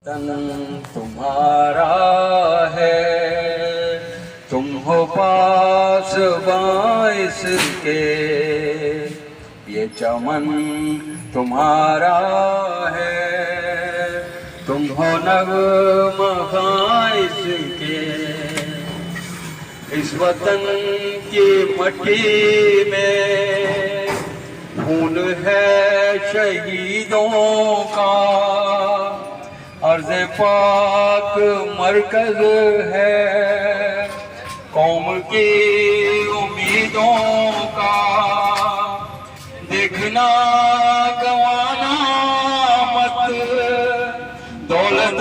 तन तुम्हारा है, तुम हो पास बाइस के, ये चमन तुम्हारा है, तुम हो नग़्मा बाइस के। इस वतन की मट्टी में खून है शहीदों का, अर्ज़ पाक मरकज़ है कौम की उम्मीदों का। देखना गवाना मत दौलत